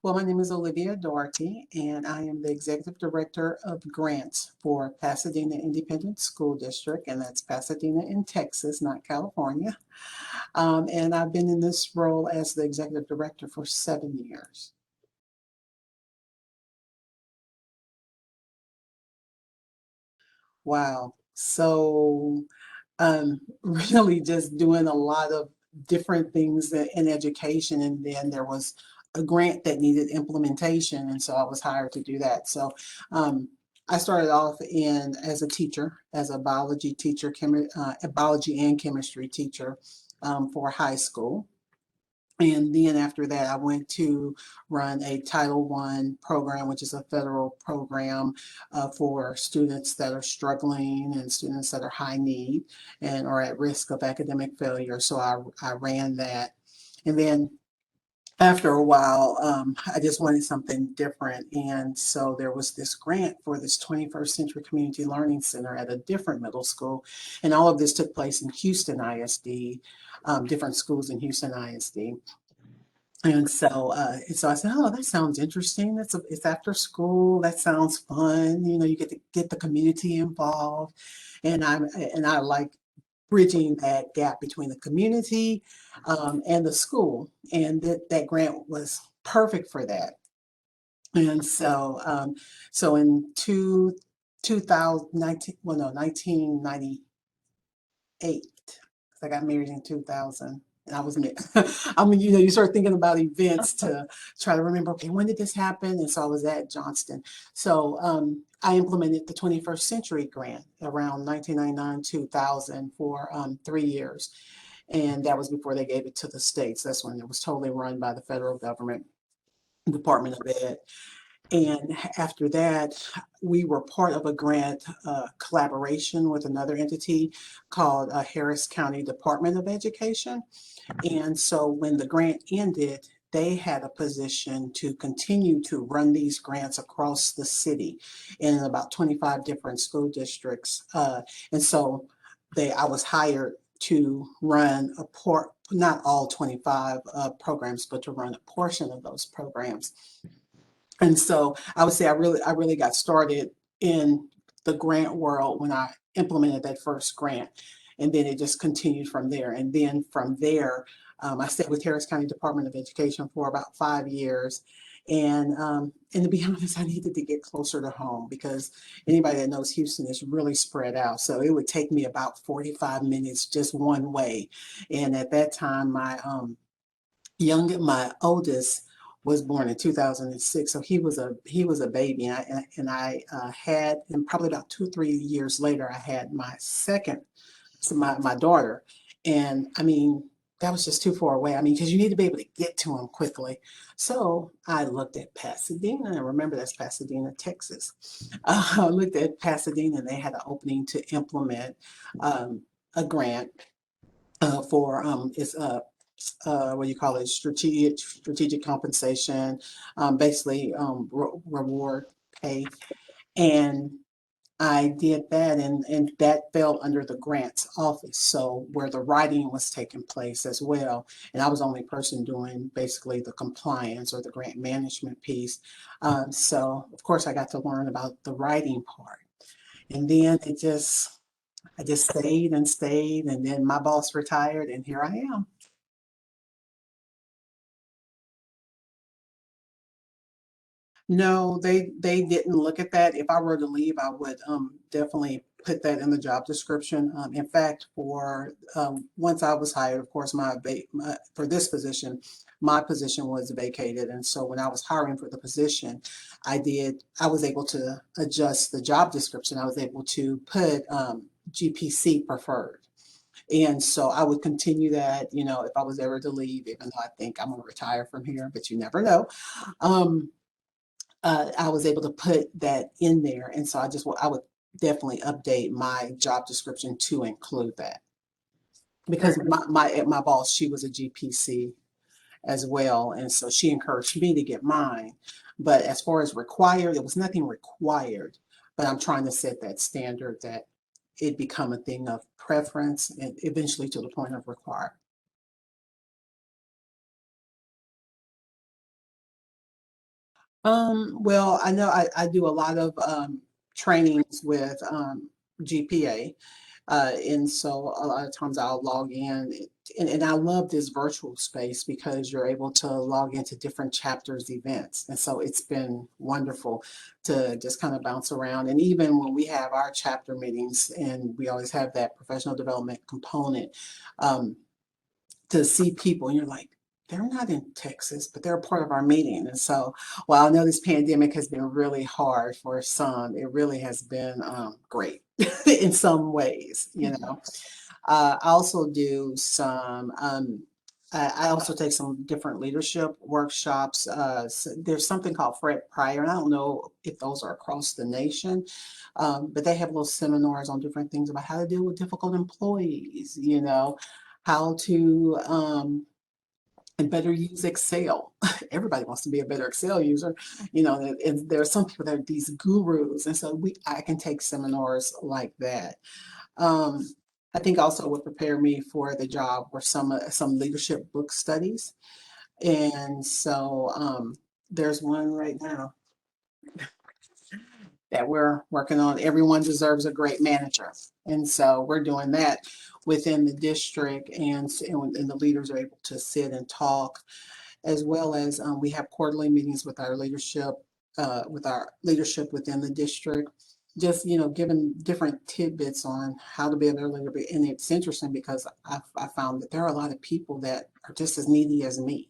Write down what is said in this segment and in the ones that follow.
Well, my name is Olivia Daugherty, and I am the Executive Director of Grants for Pasadena Independent School District, and that's Pasadena in Texas, not California. And I've been in this role as the Executive Director for 7 years. Wow. Really just doing a lot of different things in education. And then there was a grant that needed implementation. And so I was hired to do that. Um, I started off as a teacher, as a biology teacher, a biology and chemistry teacher for high school. And then after that, I went to run a Title I program, which is a federal program for students that are struggling and students that are high need and are at risk of academic failure. So I ran that. And then after a while, I just wanted something different. And so there was this grant for this 21st Century Community Learning Center at a different middle school. And all of this took place in Houston ISD, different schools in Houston ISD. And so I said, oh, that sounds interesting. It's after school. That sounds fun. You know, you get to get the community involved. And I like bridging that gap between the community and the school. And that grant was perfect for that. And so in 2019, well, no, 1998, I got married in 2000. And I was, I mean, you start thinking about events to try to remember, okay, when did this happen? And so I was at Johnston. I implemented the 21st Century Grant around 1999, 2000 for 3 years. And that was before they gave it to the states. That's when it was totally run by the federal government, Department of Ed. And after that, we were part of a grant collaboration with another entity called Harris County Department of Education. And so when the grant ended, they had a position to continue to run these grants across the city in about 25 different school districts. And so I was hired to run not all 25 programs, but to run a portion of those programs. And so I would say I really got started in the grant world when I implemented that first grant. And then it just continued from there. And then from there, I stayed with Harris County Department of Education for about 5 years. And to be honest, I needed to get closer to home because anybody that knows Houston is really spread out. So it would take me about 45 minutes just one way. And at that time, my oldest was born in 2006, so he was a baby, and probably about 2 or 3 years later, I had my second, so my daughter, and I mean that was just too far away. I mean, because you need to be able to get to him quickly. So I looked at Pasadena, and remember that's Pasadena, Texas. I looked at Pasadena, and they had an opening to implement a grant for it's what do you call it, strategic compensation, basically reward pay. And I did that, and that fell under the grants office, so where the writing was taking place as well. And I was the only person doing basically the compliance or the grant management piece. So of course I got to learn about the writing part. And then I just stayed and stayed, and then my boss retired, and here I am. No, they didn't look at that. If I were to leave, I would definitely put that in the job description. In fact, for once I was hired, of course, for this position, my position was vacated, and so when I was hiring for the position, I was able to adjust the job description. I was able to put GPC preferred. And so I would continue that, if I was ever to leave, even though I think I'm gonna retire from here, but you never know. Um, I was able to put that in there. And so I would definitely update my job description to include that because my boss, she was a GPC as well. And so she encouraged me to get mine. But as far as required, there was nothing required, but I'm trying to set that standard that it become a thing of preference and eventually to the point of required. Well, I know I do a lot of trainings with GPA. And so a lot of times I'll log in, and I love this virtual space because you're able to log into different chapters events. And so it's been wonderful to just kind of bounce around. And even when we have our chapter meetings, and we always have that professional development component, um, to see people, and you're like, they're not in Texas, but they're a part of our meeting. And so while I know this pandemic has been really hard for some, it really has been great in some ways, you know. I also do some, I also take some different leadership workshops. There's something called Fred Pryor, and I don't know if those are across the nation, but they have little seminars on different things about how to deal with difficult employees, you know, how to and better use Excel. Everybody wants to be a better Excel user, you know, and there are some people that are these gurus, and so I can take seminars like that. Um, I think also what prepared me for the job were some leadership book studies. And so there's one right now that we're working on. Everyone deserves a great manager. And so we're doing that within the district, and the leaders are able to sit and talk, as well as we have quarterly meetings with our leadership within the district. Just, you know, giving different tidbits on how to be a better leader. And it's interesting because I found that there are a lot of people that are just as needy as me.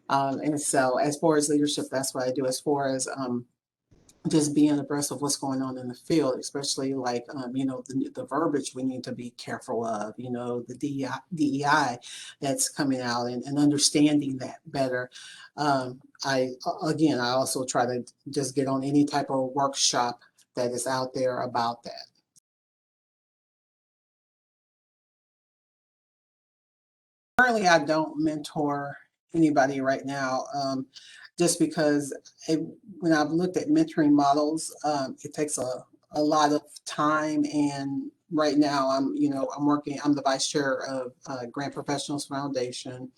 And so as far as leadership, that's what I do. As far as just being abreast of what's going on in the field, especially like, you know, the verbiage we need to be careful of, you know, the DEI that's coming out, and understanding that better. Again, I also try to just get on any type of workshop that is out there about that. Currently, I don't mentor anybody right now, just because when I've looked at mentoring models, it takes a lot of time. And right now, I'm the vice chair of Grant Professionals Foundation,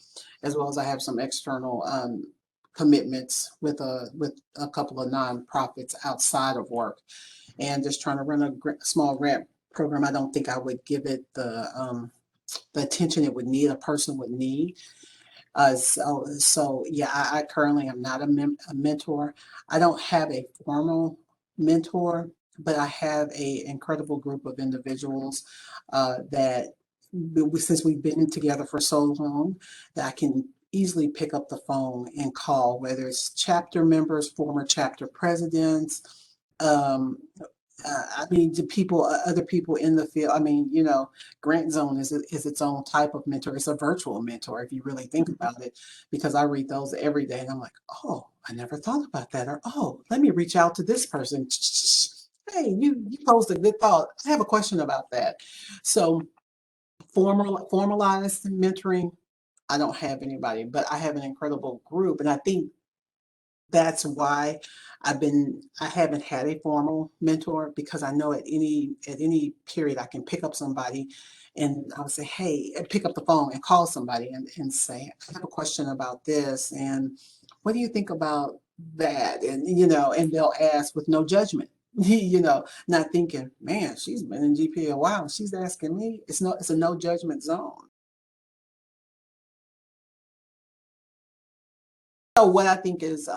as well as I have some external commitments with a couple of nonprofits outside of work, and just trying to run a small grant program. I don't think I would give it the attention it would need, a person would need. So yeah, I currently am not a mentor. I don't have a formal mentor, but I have a incredible group of individuals that since we've been together for so long, that I can easily pick up the phone and call, whether it's chapter members, former chapter presidents, um, I mean, to people, other people in the field. I mean, you know, Grant Zone is its own type of mentor. It's a virtual mentor, if you really think about it, because I read those every day, and I'm like, oh, I never thought about that, or oh, let me reach out to this person. Hey, you posed a good thought. I have a question about that. So formalized mentoring, I don't have anybody, but I have an incredible group, and I think that's why I haven't had a formal mentor, because I know at any period I can pick up somebody, and I would say, hey, and pick up the phone and call somebody, and say, I have a question about this, and what do you think about that? And you know, and they'll ask with no judgment. You know, not thinking, man, she's been in GP a while. She's asking me. It's a no judgment zone. So what I think is,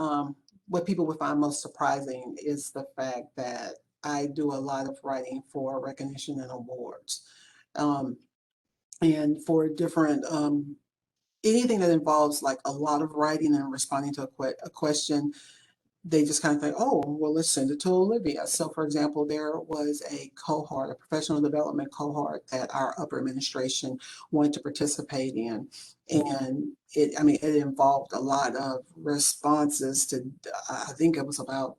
what people would find most surprising is the fact that I do a lot of writing for recognition and awards. Um, and for different, anything that involves like a lot of writing and responding to a question, they just kind of think, oh, well, let's send it to Olivia. So, for example, there was a cohort, a professional development cohort that our upper administration wanted to participate in. And I mean, it involved a lot of responses to, I think it was about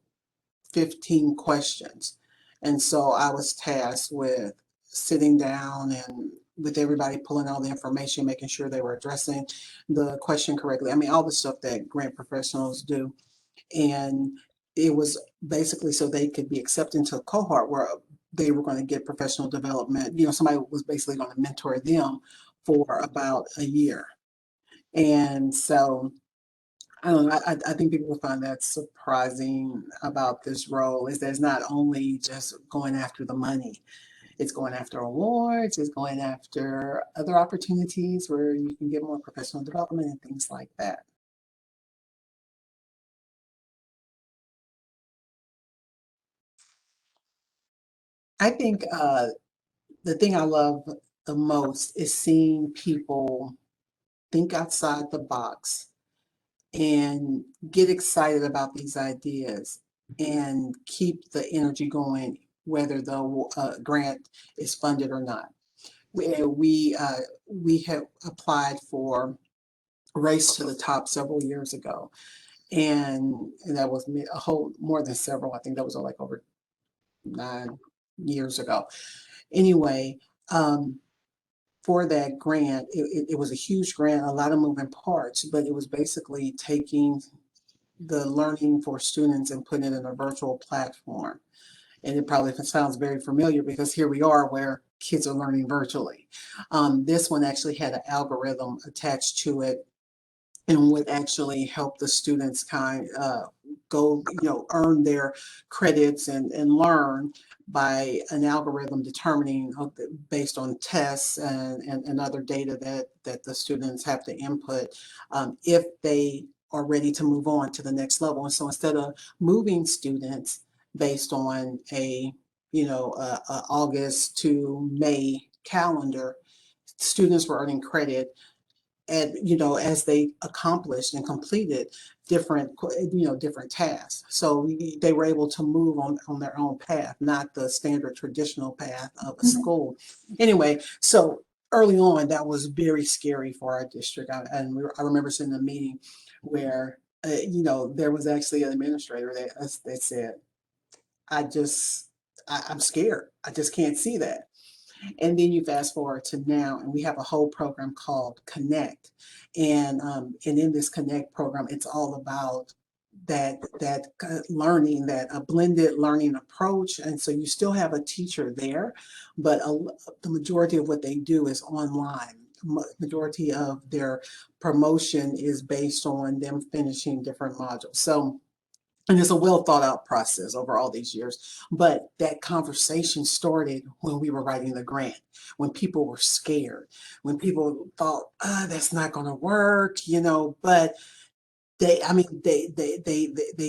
15 questions. And so I was tasked with sitting down and with everybody pulling all the information, making sure they were addressing the question correctly. I mean, all the stuff that grant professionals do. And it was basically so they could be accepted into a cohort where they were going to get professional development. You know, somebody was basically going to mentor them for about a year. And so I don't know. I think people will find that surprising about this role is that it's not only just going after the money, it's going after awards, it's going after other opportunities where you can get more professional development and things like that. I think the thing I love the most is seeing people think outside the box and get excited about these ideas and keep the energy going, whether the grant is funded or not. We have applied for Race to the Top several years ago, and that was a whole more than several. I think that was like over 9 years ago. Anyway, um, for that grant, it was a huge grant, a lot of moving parts, but it was basically taking the learning for students and putting it in a virtual platform. And it probably sounds very familiar because here we are where kids are learning virtually. This one actually had an algorithm attached to it and would actually help the students go, earn their credits and learn by an algorithm determining based on tests and other data that the students have to input if they are ready to move on to the next level. And so instead of moving students based on a August to May calendar, students were earning credit and as they accomplished and completed different tasks, so they were able to move on their own path, not the standard traditional path of a school. Anyway, so early on that was very scary for our district. I remember sitting in a meeting where there was actually an administrator that said, I'm scared, I just can't see that. And then you fast forward to now, and we have a whole program called Connect. And in this Connect program, it's all about that learning, that a blended learning approach. And so you still have a teacher there, but the majority of what they do is online. Majority of their promotion is based on them finishing different modules. So and it's a well thought out process over all these years. But that conversation started when we were writing the grant, when people were scared, when people thought, that's not going to work, but they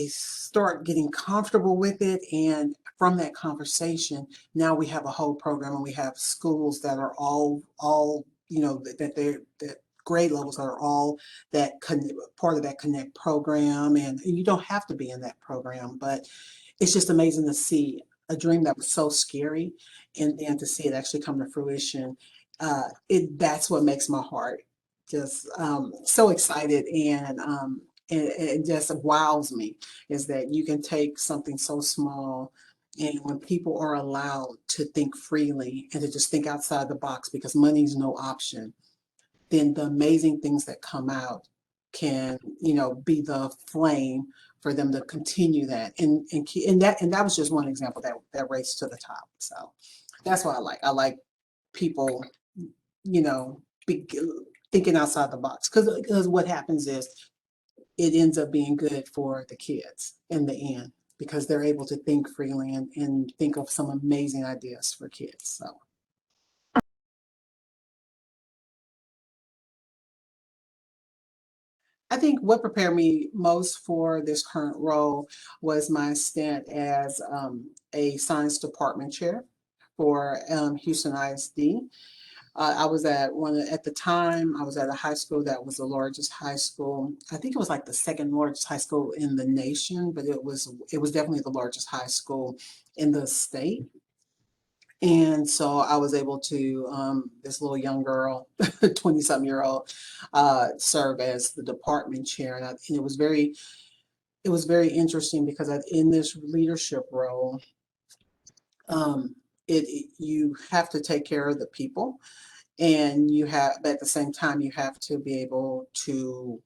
start getting comfortable with it. And from that conversation, now we have a whole program and we have schools that are all, that grade levels are all part of that Connect program. And you don't have to be in that program, but it's just amazing to see a dream that was so scary and to see it actually come to fruition. That's what makes my heart just so excited and it just wows me is that you can take something so small and when people are allowed to think freely and to just think outside the box because money's no option, then the amazing things that come out can, be the flame for them to continue that. And that was just one example that race to the top. So that's what I like. I like people, you know, be, thinking outside the box because what happens is it ends up being good for the kids in the end because they're able to think freely and think of some amazing ideas for kids. So I think what prepared me most for this current role was my stint as a science department chair for Houston ISD. I was at the time, I was at a high school that was the largest high school. I think it was like the second largest high school in the nation, but it was definitely the largest high school in the state. And so I was able to, this little young girl, 20-something-year-old, serve as the department chair. And it was very interesting because in this leadership role, um, you have to take care of the people and but at the same time, you have to be able to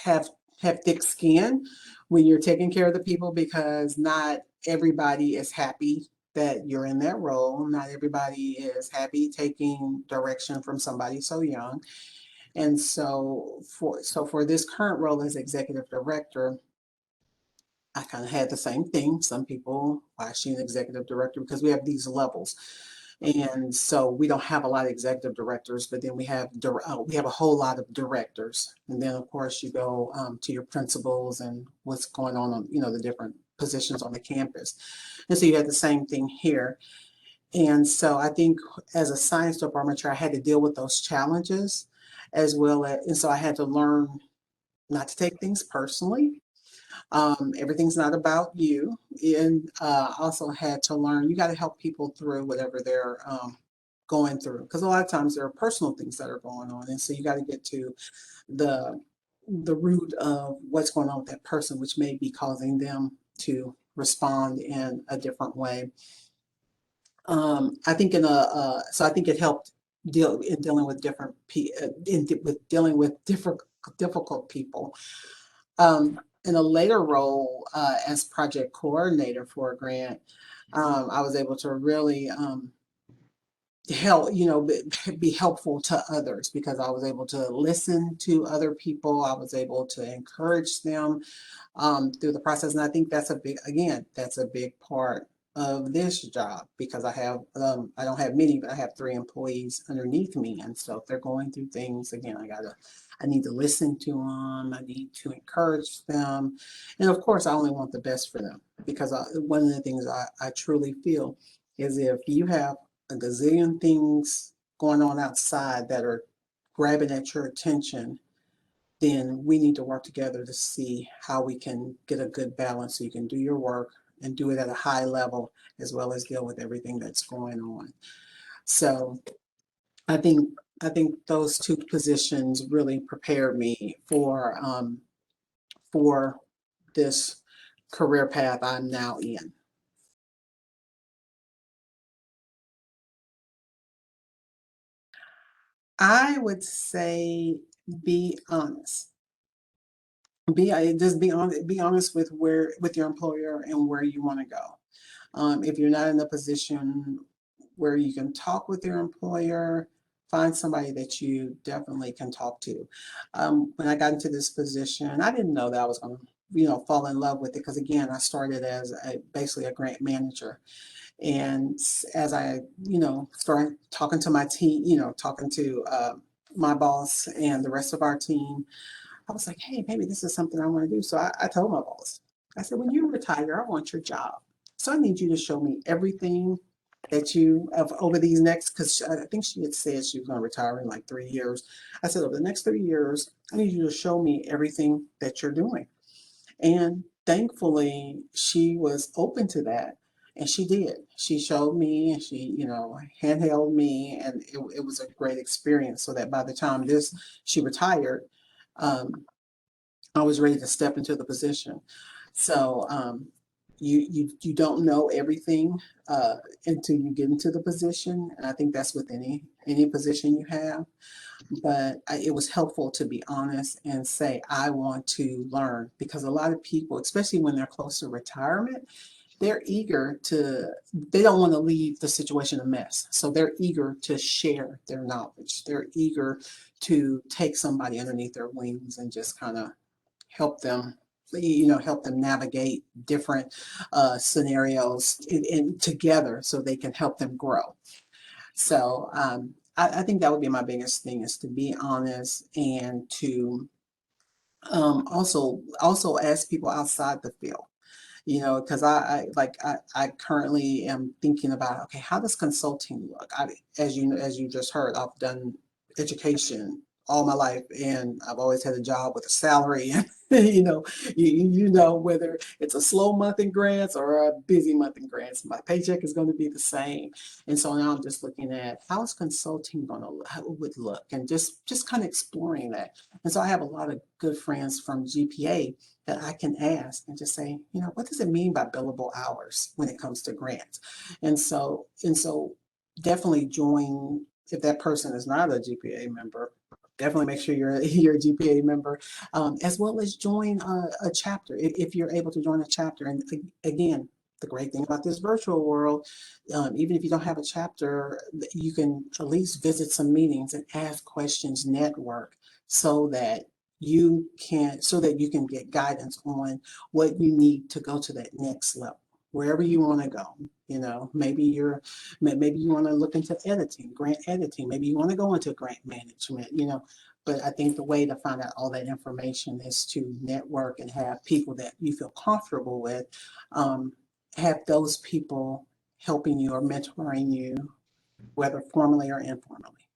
have have thick skin when you're taking care of the people because not everybody is happy that you're in that role. Not everybody is happy taking direction from somebody so young. And so for this current role as executive director, I kind of had the same thing. Some people, why is she an executive director? Because we have these levels. And so we don't have a lot of executive directors, but then we have a whole lot of directors. And then of course you go to your principals and what's going on, the different positions on the campus. And so you had the same thing here. And so I think as a science department chair, I had to deal with those challenges as well as, and so I had to learn not to take things personally. Everything's not about you. And also had to learn you got to help people through whatever they're going through. Because a lot of times there are personal things that are going on. And so you got to get to the the root of what's going on with that person, which may be causing them to respond in a different way. I think so I think it helped dealing with with dealing with difficult people. In a later role as project coordinator for a grant, I was able to really help, be helpful to others because I was able to listen to other people. I was able to encourage them through the process. And I think that's a big part of this job because I don't have many, but I have 3 employees underneath me. And so if they're going through things, again, I need to listen to them. I need to encourage them. And of course, I only want the best for them because one of the things I truly feel is if you have a gazillion things going on outside that are grabbing at your attention, then we need to work together to see how we can get a good balance so you can do your work and do it at a high level as well as deal with everything that's going on. So I think I think those 2 positions really prepared me for this career path I'm now in. I would say be honest. Be honest with with your employer and where you want to go. If you're not in a position where you can talk with your employer, find somebody that you definitely can talk to. When I got into this position, I didn't know that I was going to, fall in love with it because again, I started as basically a grant manager. And as I, started talking to my team, talking to my boss and the rest of our team, I was like, hey, maybe this is something I want to do. So I told my boss, I said, when you retire, I want your job. So I need you to show me everything that you have over these next, because I think she had said she was going to retire in like 3 years. I said, over the next 3 years, I need you to show me everything that you're doing. And thankfully, she was open to that. And she did. She showed me and she, handheld me, and it was a great experience. So that by the time she retired, um, I was ready to step into the position. So you don't know everything until you get into the position, and I think that's with any position you have. But it was helpful to be honest and say I want to learn because a lot of people, especially when they're close to retirement, they're eager to. They don't want to leave the situation a mess, so they're eager to share their knowledge. They're eager to take somebody underneath their wings and just kind of help them help them navigate different scenarios together so they can help them grow. So I think that would be my biggest thing is to be honest and to also ask people outside the field, because I currently am thinking about, okay, how does consulting look? As you just heard, I've done education all my life, and I've always had a job with a salary. And whether it's a slow month in grants or a busy month in grants, my paycheck is going to be the same. And so now I'm just looking at how is consulting going to how it would look, and just kind of exploring that. And so I have a lot of good friends from GPA that I can ask and just say, what does it mean by billable hours when it comes to grants? And so definitely join if that person is not a GPA member. Definitely make sure you're a GPA member, as well as join a chapter if you're able to join a chapter. And again, the great thing about this virtual world, even if you don't have a chapter, you can at least visit some meetings and ask questions, network, so that you can get guidance on what you need to go to that next level, wherever you want to go. Maybe maybe you want to look into editing, grant editing. Maybe you want to go into grant management. But I think the way to find out all that information is to network and have people that you feel comfortable with, have those people helping you or mentoring you, whether formally or informally.